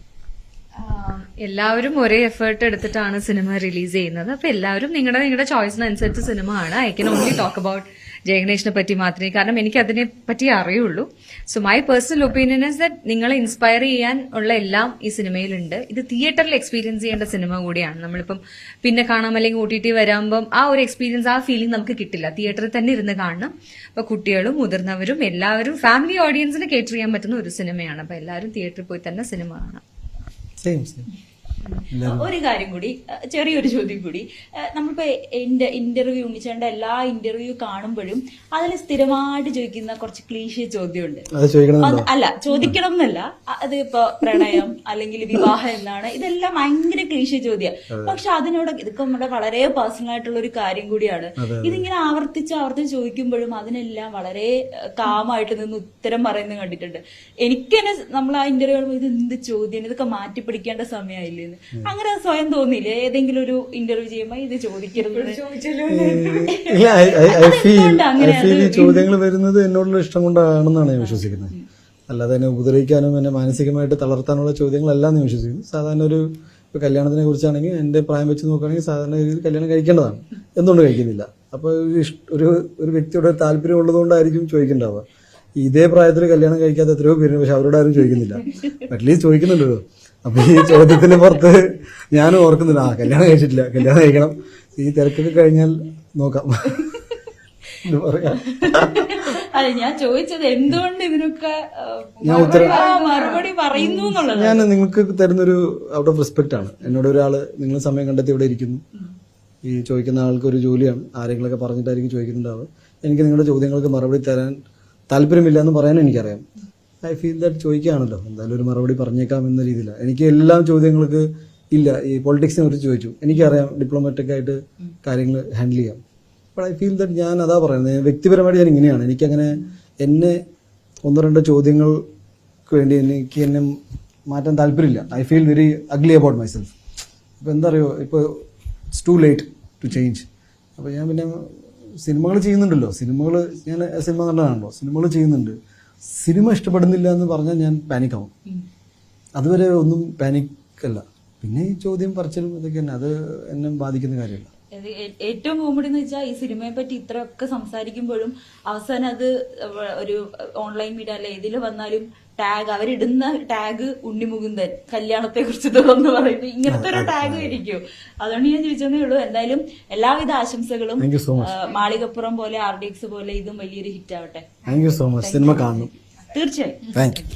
എല്ലാവരും ഒരേ എഫേർട്ട് എടുത്തിട്ടാണ് സിനിമ റിലീസ് ചെയ്യുന്നത്. അപ്പൊ എല്ലാവരും നിങ്ങളുടെ ചോയ്സിനനുസരിച്ച് സിനിമ ആണ്. I can only talk about ജയഗണേഷിനെ പറ്റി മാത്രമേ, കാരണം എനിക്ക് അതിനെ പറ്റി അറിയുള്ളൂ. So my personal opinion is that നിങ്ങളെ ഇൻസ്പയർ ചെയ്യാൻ ഉള്ള എല്ലാം ഈ സിനിമയിലുണ്ട്. ഇത് തിയേറ്ററിൽ എക്സ്പീരിയൻസ് ചെയ്യേണ്ട സിനിമ കൂടിയാണ്. നമ്മളിപ്പം പിന്നെ കാണാം അല്ലെങ്കിൽ OTT വരുമ്പം ആ ഒരു എക്സ്പീരിയൻസ്, ആ ഫീലിംഗ് നമുക്ക് കിട്ടില്ല. തിയേറ്ററിൽ തന്നെ ഇരുന്ന് കാണണം. അപ്പൊ കുട്ടികളും മുതിർന്നവരും എല്ലാവരും ഫാമിലി ഓഡിയൻസിന് കേറ്റർ ചെയ്യാൻ പറ്റുന്ന ഒരു സിനിമയാണ്. അപ്പൊ എല്ലാവരും തിയേറ്ററിൽ പോയി തന്നെ സിനിമ കാണാം. ഒരു കാര്യം കൂടി, ചെറിയൊരു ചോദ്യം കൂടി. നമ്മളിപ്പോ ഇന്റർവ്യൂ ഉണ്ണിച്ചേണ്ട എല്ലാ ഇന്റർവ്യൂ കാണുമ്പോഴും അതിൽ സ്ഥിരമായിട്ട് ചോദിക്കുന്ന കുറച്ച് ക്ലീശ ചോദ്യമുണ്ട്. അല്ല, ചോദിക്കണം എന്നല്ല, അത് ഇപ്പൊ പ്രണയം അല്ലെങ്കിൽ വിവാഹം എന്നാണ്, ഇതെല്ലാം ഭയങ്കര ക്ലീശ ചോദ്യം. പക്ഷെ അതിനോട് ഇതൊക്കെ നമ്മുടെ വളരെ പേഴ്സണൽ ആയിട്ടുള്ള ഒരു കാര്യം കൂടിയാണ്. ഇതിങ്ങനെ ആവർത്തിച്ച് ചോദിക്കുമ്പോഴും അതിനെല്ലാം വളരെ കാമായിട്ട് നിന്ന് ഉത്തരം പറയുന്നത് കണ്ടിട്ടുണ്ട്. എനിക്ക് തന്നെ നമ്മൾ ആ ഇന്റർവ്യൂ കാണുമ്പോൾ ഇത് എന്ത് ചോദ്യം, ഇതൊക്കെ മാറ്റി പിടിക്കേണ്ട സമയമായില്ലേ, അങ്ങനെ സ്വയം തോന്നിയില്ലേ ഏതെങ്കിലും ഒരു ഇന്റർവ്യൂ ചെയ്യുമ്പോ ഇത് ചോദിക്കരുത്? ചോദ്യങ്ങൾ വരുന്നത് എന്നോടുള്ള ഇഷ്ടം കൊണ്ടാണെന്നാണ് ഞാൻ വിശ്വസിക്കുന്നത്. അല്ലാതെ എന്നെ ഉപദ്രവിക്കാനും എന്നെ മാനസികമായിട്ട് തളർത്താനുള്ള ചോദ്യങ്ങളല്ല ഞാൻ വിശ്വസിക്കുന്നു. സാധാരണ ഒരു കല്യാണത്തിനെ കുറിച്ചാണെങ്കിൽ എന്റെ പ്രായം വെച്ച് നോക്കുകയാണെങ്കിൽ സാധാരണ രീതിയിൽ കല്യാണം കഴിക്കേണ്ടതാണ്. എന്തുകൊണ്ട് കഴിക്കുന്നില്ല? അപ്പൊ ഒരു വ്യക്തിയുടെ താല്പര്യം ഉള്ളതുകൊണ്ടായിരിക്കും ചോദിക്കേണ്ടാവുക. ഇതേ പ്രായത്തിൽ കല്യാണം കഴിക്കാത്ത എത്രയോ പേരുണ്ട്, പക്ഷെ അവരോട് ആരും ചോദിക്കുന്നില്ല. അറ്റ്ലീസ്റ്റ് ചോദിക്കുന്നുണ്ടല്ലോ. അപ്പൊ ഈ ചോദ്യത്തിന് പുറത്ത് ഞാനും ഓർക്കുന്നില്ല, കല്യാണം കഴിച്ചിട്ടില്ല, കല്യാണം കഴിക്കണം, ഈ തിരക്കൊക്കെ കഴിഞ്ഞാൽ നോക്കാം. അതെ, ഞാൻ ചോദിച്ചത് എന്തുകൊണ്ട് ഇതിനൊക്കെ മറുപടി പറയുന്നു എന്നുള്ളത്. ഞാൻ നിങ്ങൾക്ക് തരുന്നൊരു ഔട്ട് ഓഫ് റെസ്പെക്ട് ആണ്. എന്നോട് ഒരാള് നിങ്ങൾ സമയം കണ്ടെത്തി ഇവിടെ ഇരിക്കുന്നു, ഈ ചോദിക്കുന്ന ആൾക്ക് ഒരു ജോലിയാണ്, ആരെങ്കിലൊക്കെ പറഞ്ഞിട്ടായിരിക്കും ചോദിക്കുന്നുണ്ടാവുക. എനിക്ക് നിങ്ങളുടെ ചോദ്യങ്ങൾക്ക് മറുപടി തരാൻ താല്പര്യമില്ല എന്ന് പറയാൻ എനിക്കറിയാം. ഐ ഫീൽ ദാറ്റ് ചോദിക്കുകയാണല്ലോ, എന്തായാലും ഒരു മറുപടി പറഞ്ഞേക്കാം എന്ന രീതിയിലാണ്. എനിക്ക് എല്ലാ ചോദ്യങ്ങൾക്ക് ഇല്ല. ഈ പൊളിറ്റിക്സിനെ കുറിച്ച് ചോദിച്ചു, എനിക്കറിയാം ഡിപ്ലോമാറ്റിക് ആയിട്ട് കാര്യങ്ങൾ ഹാൻഡിൽ ചെയ്യാം. ബട്ട് ഐ ഫീൽ ദാറ്റ് ഞാൻ അതാ പറയുന്നത്, വ്യക്തിപരമായിട്ട് ഞാൻ ഇങ്ങനെയാണ്. എനിക്കങ്ങനെ എന്നെ 1-2 ചോദ്യങ്ങൾക്ക് വേണ്ടി എന്നെ മാറ്റാൻ താല്പര്യമില്ല. I feel very ugly about myself. ഇപ്പം എന്താ പറയുക, ഇപ്പോൾ it's too late to change. അപ്പോൾ ഞാൻ പിന്നെ സിനിമകൾ ചെയ്യുന്നുണ്ടല്ലോ, ഞാൻ സിനിമ നടനാണല്ലോ, സിനിമകൾ ചെയ്യുന്നുണ്ട്. സിനിമ ഇഷ്ടപ്പെടുന്നില്ല എന്ന് പറഞ്ഞാൽ ഞാൻ പാനിക്കാവും. അതുവരെ ഒന്നും പാനിക്കല്ല. പിന്നെ ഈ ചോദ്യം പറച്ചിലും ഇതൊക്കെ തന്നെ, അത് എന്നെ ബാധിക്കുന്ന കാര്യമല്ല. ഏറ്റവും കോമഡി എന്ന് വെച്ചാൽ ഈ സിനിമയെ പറ്റി ഇത്രയൊക്കെ സംസാരിക്കുമ്പോഴും അവസാനം അത് ഒരു ഓൺലൈൻ മീഡിയ അല്ലെ ഇതിൽ വന്നാലും അവരിടുന്ന ടാഗ് ഉണ്ണിമുകുന്ദൻ കല്യാണത്തെ കുറിച്ച് തുറന്നു പറയുന്നത്, ഇങ്ങനത്തെ ഒരു ടാഗ് ഇരിക്കും. അതുകൊണ്ട് ഞാൻ ചോദിച്ചതേ ഉള്ളൂ. എന്തായാലും എല്ലാവിധ ആശംസകളും. മാളികപ്പുറം പോലെ RDX പോലെ ഇതും വലിയൊരു ഹിറ്റ് ആവട്ടെ. Thank you so much. Cinema കാണണം തീർച്ചയായും. Thank you.